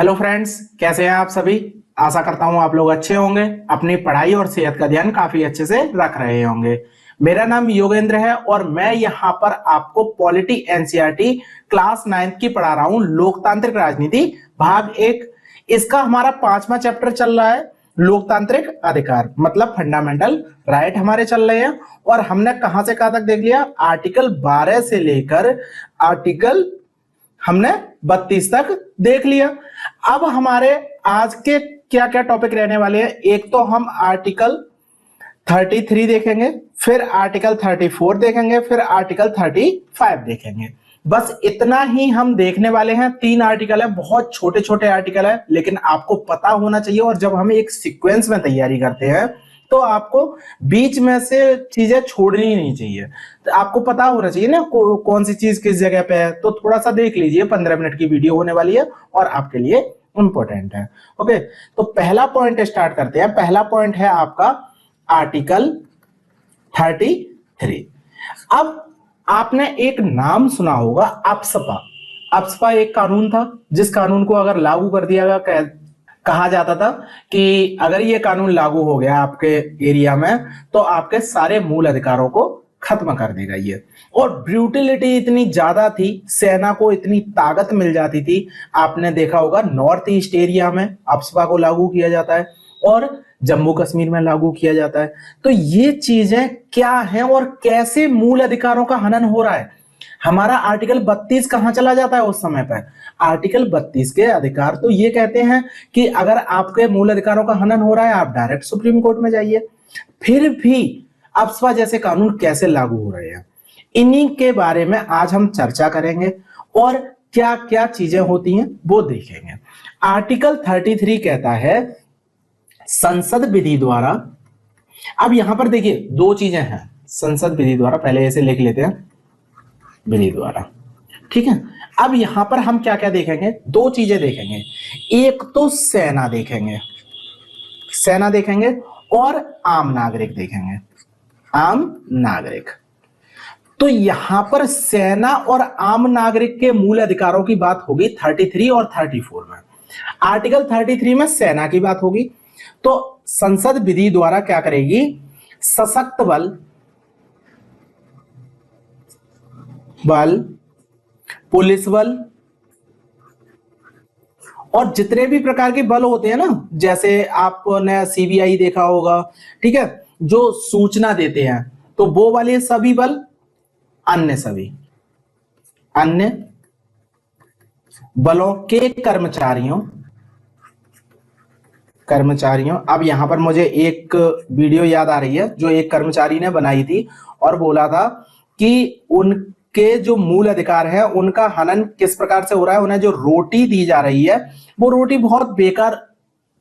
Hello friends, कैसे हैं आप सभी। आशा करता हूं आप लोग अच्छे होंगे, अपनी पढ़ाई और सेहत का ध्यान काफी अच्छे से रख रहे होंगे। मेरा नाम योगेंद्र है और मैं यहाँ पर आपको पॉलिटी एनसीईआरटी क्लास 9th की पढ़ा रहा हूँ। लोकतांत्रिक राजनीति भाग 1, इसका हमारा 5वां चैप्टर चल रहा है। लोकतांत्रिक अधिकार मतलब फंडामेंटल राइट हमारे चल रहे हैं। और हमने कहां से कहां तक देख लिया, आर्टिकल 12 से लेकर आर्टिकल हमने 32 तक देख लिया। अब हमारे आज के क्या क्या टॉपिक रहने वाले हैं, एक तो हम आर्टिकल 33 देखेंगे, फिर आर्टिकल 34 देखेंगे, फिर आर्टिकल 35 देखेंगे। बस इतना ही हम देखने वाले हैं। 3 आर्टिकल है, बहुत छोटे छोटे आर्टिकल है, लेकिन आपको पता होना चाहिए। और जब हम एक सीक्वेंस में तैयारी करते हैं तो आपको बीच में से चीजें छोड़नी नहीं चाहिए। तो आपको पता होना चाहिए ना कौन सी चीज किस जगह पे है। तो थोड़ा सा देख लीजिए, 15 मिनट की वीडियो होने वाली है और आपके लिए इंपॉर्टेंट है। ओके, तो पहला पॉइंट स्टार्ट करते हैं। पहला पॉइंट है आपका आर्टिकल 33। अब आपने एक नाम सुना होगा, अप्सपा। अप्सपा एक कानून था जिस कानून को अगर लागू कर दिया गया, कहा जाता था कि अगर ये कानून लागू हो गया आपके एरिया में तो आपके सारे मूल अधिकारों को खत्म कर देगा ये। और ब्रूटिलिटी इतनी ज्यादा थी, सेना को इतनी ताकत मिल जाती थी। आपने देखा होगा नॉर्थ ईस्ट एरिया में अप्सपा को लागू किया जाता है और जम्मू कश्मीर में लागू किया जाता है। तो ये चीजें क्या है और कैसे मूल अधिकारों का हनन हो रहा है। हमारा आर्टिकल 32 कहां चला जाता है उस समय पर। आर्टिकल 32 के अधिकार तो ये कहते हैं कि अगर आपके मूल अधिकारों का हनन हो रहा है, आप डायरेक्ट सुप्रीम कोर्ट में जाइए। फिर भी अप्सपा जैसे कानून कैसे लागू हो रहे हैं, इन्हीं के बारे में आज हम चर्चा करेंगे और क्या क्या चीजें होती हैं वो देखेंगे। आर्टिकल 33 कहता है संसद विधि द्वारा। अब यहां पर देखिए 2 चीजें हैं, संसद विधि द्वारा, पहले ऐसे लिख लेते हैं, विधि द्वारा, ठीक है। अब यहां पर हम क्या क्या देखेंगे, 2 चीजें देखेंगे। एक तो सेना देखेंगे, सेना देखेंगे और आम नागरिक देखेंगे, आम नागरिक। तो यहां पर सेना और आम नागरिक के मूल अधिकारों की बात होगी 33 और 34 में। आर्टिकल 33 में सेना की बात होगी। तो संसद विधि द्वारा क्या करेगी, सशक्त बल, पुलिस बल और जितने भी प्रकार के बल होते हैं ना, जैसे आपने सीबीआई देखा होगा, ठीक है, जो सूचना देते हैं, तो वो वाले सभी बल, अन्य बलों के कर्मचारियों। अब यहां पर मुझे एक वीडियो याद आ रही है जो एक कर्मचारी ने बनाई थी और बोला था कि उनके जो मूल अधिकार है उनका हनन किस प्रकार से हो रहा है। उन्हें जो रोटी दी जा रही है वो रोटी बहुत बेकार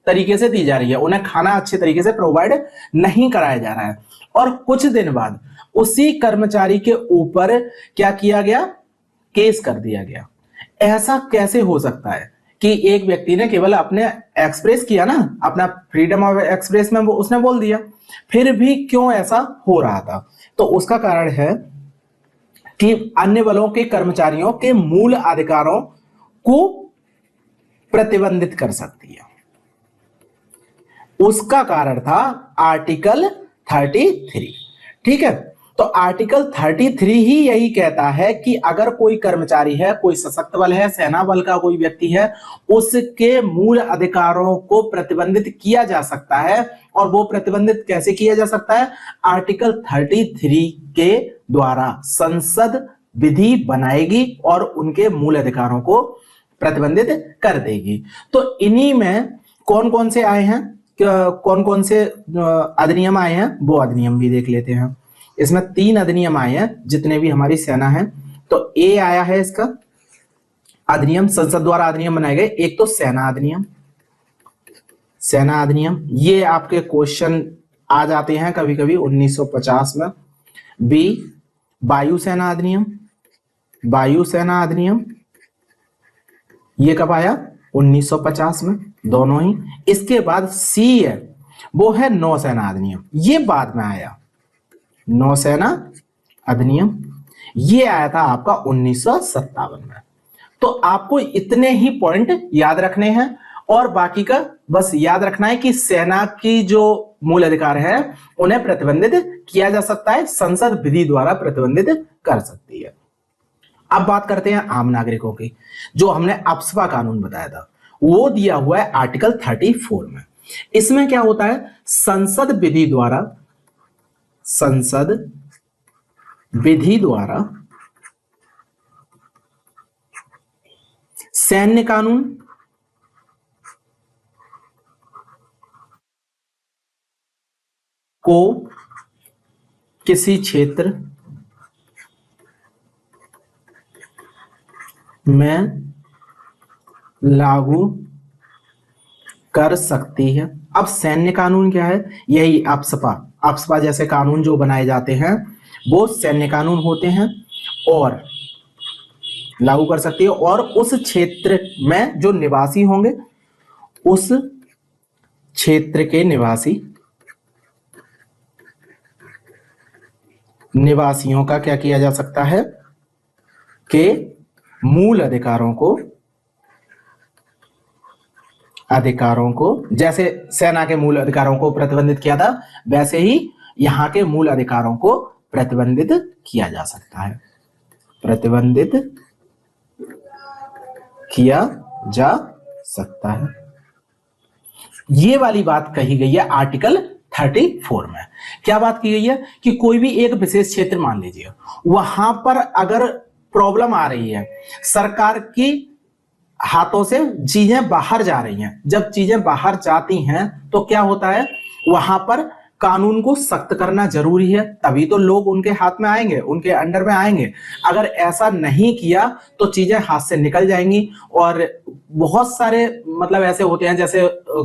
तरीके से दी जा रही है, उन्हें खाना अच्छे तरीके से प्रोवाइड नहीं कराया जा रहा है। और कुछ दिन बाद उसी कर्मचारी के ऊपर क्या किया गया, केस कर दिया गया। ऐसा कैसे हो सकता है कि एक व्यक्ति ने केवल अपने एक्सप्रेस किया ना, अपना फ्रीडम ऑफ एक्सप्रेस में वो उसने बोल दिया, फिर भी क्यों ऐसा हो रहा था। तो उसका कारण है कि अन्य बलों के कर्मचारियों के मूल अधिकारों को प्रतिबंधित कर सकती है। उसका कारण था आर्टिकल 33, ठीक है। तो आर्टिकल 33 ही यही कहता है कि अगर कोई कर्मचारी है, कोई सशक्त बल है, सेना बल का कोई व्यक्ति है, उसके मूल अधिकारों को प्रतिबंधित किया जा सकता है। और वो प्रतिबंधित कैसे किया जा सकता है, आर्टिकल 33 के द्वारा संसद विधि बनाएगी और उनके मूल अधिकारों को प्रतिबंधित कर देगी। तो इन्हीं में कौन कौन से आए हैं, कौन कौन से अधिनियम आए हैं वो अधिनियम भी देख लेते हैं। इसमें 3 अधिनियम आए हैं जितने भी हमारी सेना है। तो ए आया है इसका अधिनियम, संसद द्वारा अधिनियम बनाए गए। एक तो सेना अधिनियम, ये आपके क्वेश्चन आ जाते हैं कभी कभी 1950 में। बी वायुसेना अधिनियम, ये कब आया, 1950 में, दोनों ही। इसके बाद सी है, वो है नौसेना अधिनियम, ये बाद में आया। नौसेना अधिनियम ये आया था आपका 1957 में। तो आपको इतने ही पॉइंट याद रखने हैं और बाकी का बस याद रखना है कि सेना की जो मूल अधिकार है उन्हें प्रतिबंधित किया जा सकता है, संसद विधि द्वारा प्रतिबंधित कर सकती है। अब बात करते हैं आम नागरिकों की। जो हमने अप्सपा कानून बताया था वो दिया हुआ है आर्टिकल 34 में। इसमें क्या होता है, संसद विधि द्वारा सैन्य कानून को किसी क्षेत्र में लागू कर सकती है। अब सैन्य कानून क्या है, यही अप्सपा जैसे कानून जो बनाए जाते हैं वो सैन्य कानून होते हैं और लागू कर सकती है। और उस क्षेत्र में जो निवासी होंगे, उस क्षेत्र के निवासियों का क्या किया जा सकता है कि मूल अधिकारों को जैसे सेना के मूल अधिकारों को प्रतिबंधित किया था वैसे ही यहां के मूल अधिकारों को प्रतिबंधित किया जा सकता है, ये वाली बात कही गई है आर्टिकल 34 में। क्या बात की गई है कि कोई भी एक विशेष क्षेत्र मान लीजिए, वहां पर अगर प्रॉब्लम आ रही है, सरकार की हाथों से चीजें बाहर जा रही हैं, जब चीजें बाहर जाती हैं तो क्या होता है, वहां पर कानून को सख्त करना जरूरी है, तभी तो लोग उनके हाथ में आएंगे, उनके अंडर में आएंगे। अगर ऐसा नहीं किया तो चीजें हाथ से निकल जाएंगी। और बहुत सारे मतलब ऐसे होते हैं जैसे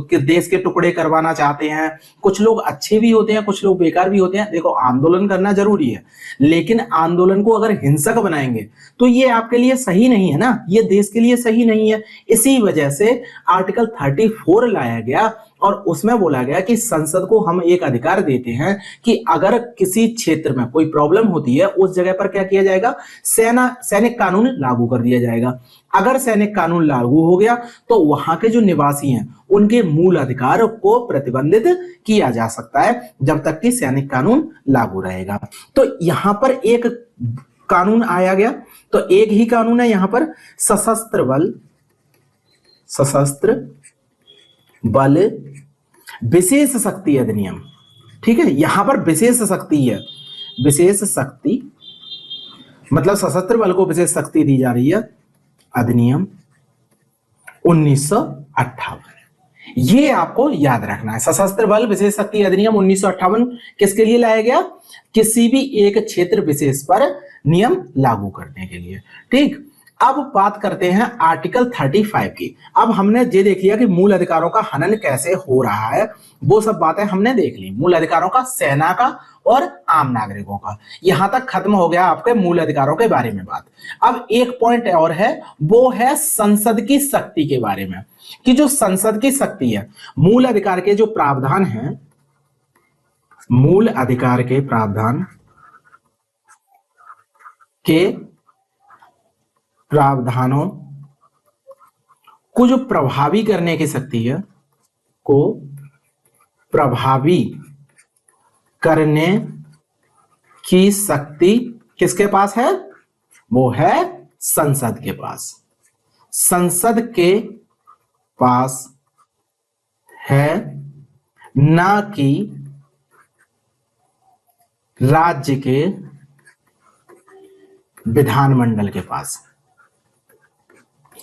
कि देश के टुकड़े करवाना चाहते हैं, कुछ लोग अच्छे भी होते हैं, कुछ लोग बेकार भी होते हैं। देखो, आंदोलन करना जरूरी है, लेकिन आंदोलन को अगर हिंसक बनाएंगे तो ये आपके लिए सही नहीं है ना, ये देश के लिए सही नहीं है। इसी वजह से आर्टिकल 34 लाया गया और उसमें बोला गया कि संसद को हम एक अधिकार देते हैं कि अगर किसी क्षेत्र में कोई प्रॉब्लम होती है उस जगह पर क्या किया जाएगा, सैनिक कानून लागू कर दिया जाएगा। अगर सैनिक कानून लागू हो गया तो वहां के जो निवासी हैं उनके मूल अधिकार को प्रतिबंधित किया जा सकता है जब तक कि सैनिक कानून लागू रहेगा। तो यहां पर एक कानून आया गया, तो एक ही कानून है यहां पर, सशस्त्र बल विशेष शक्ति अधिनियम। ठीक है, यहां पर विशेष शक्ति है, विशेष शक्ति मतलब सशस्त्र बल को विशेष शक्ति दी जा रही है, अधिनियम 1958। ये आपको याद रखना है, सशस्त्र बल विशेष शक्ति अधिनियम 1958 किसके लिए लाया गया, किसी भी एक क्षेत्र विशेष पर नियम लागू करने के लिए। ठीक, अब बात करते हैं आर्टिकल 35 की। अब हमने ये देख लिया कि मूल अधिकारों का हनन कैसे हो रहा है, वो सब बातें हमने देख ली, मूल अधिकारों का, सेना का और आम नागरिकों का। यहां तक खत्म हो गया आपके मूल अधिकारों के बारे में बात। अब एक पॉइंट और है, वो है संसद की शक्ति के बारे में, कि जो संसद की शक्ति है, मूल अधिकार के जो प्रावधान हैं, मूल अधिकार के प्रावधान के प्रावधानों को जो प्रभावी करने की शक्ति है, को प्रभावी करने की शक्ति किसके पास है, वो है संसद के पास। संसद के पास है, ना कि राज्य के विधानमंडल के पास।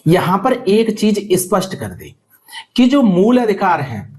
यहां पर एक चीज स्पष्ट कर दी कि जो मूल अधिकार हैं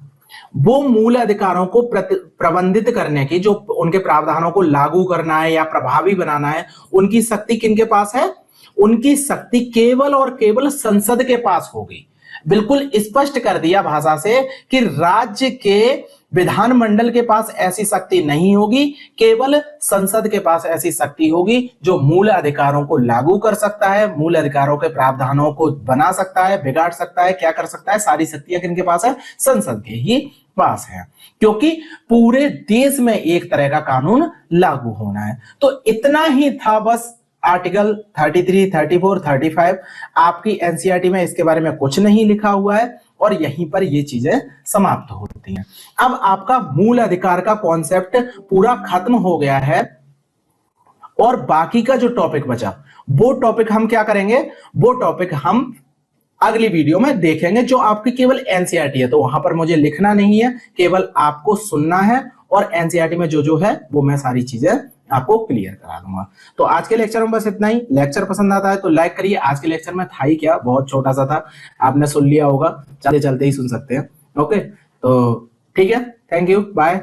वो मूल अधिकारों को प्रबंधित करने की, जो उनके प्रावधानों को लागू करना है या प्रभावी बनाना है, उनकी शक्ति किनके पास है, उनकी शक्ति केवल और केवल संसद के पास होगी। बिल्कुल स्पष्ट कर दिया भाषा से कि राज्य के विधानमंडल के पास ऐसी शक्ति नहीं होगी, केवल संसद के पास ऐसी शक्ति होगी जो मूल अधिकारों को लागू कर सकता है, मूल अधिकारों के प्रावधानों को बना सकता है, बिगाड़ सकता है, क्या कर सकता है, सारी शक्तियां किनके पास है, संसद के ही पास है, क्योंकि पूरे देश में एक तरह का कानून लागू होना है। तो इतना ही था बस आर्टिकल 33, 34, 35 आपकी एनसीईआरटी में इसके बारे में कुछ नहीं लिखा हुआ है और यहीं पर ये चीजें समाप्त होती हैं। अब आपका मूल अधिकार का कॉन्सेप्ट पूरा खत्म हो गया है और बाकी का जो टॉपिक बचा वो टॉपिक हम क्या करेंगे, वो टॉपिक हम अगली वीडियो में देखेंगे जो आपकी केवल एनसीईआरटी है। तो वहां पर मुझे लिखना नहीं है, केवल आपको सुनना है और एनसीईआरटी में जो है वो मैं सारी चीजें आपको क्लियर करा दूंगा। तो आज के लेक्चर में बस इतना ही। लेक्चर पसंद आता है तो लाइक करिए। आज के लेक्चर में था ही क्या, बहुत छोटा सा था, आपने सुन लिया होगा, चलते चलते ही सुन सकते हैं। ओके, तो ठीक है, थैंक यू, बाय।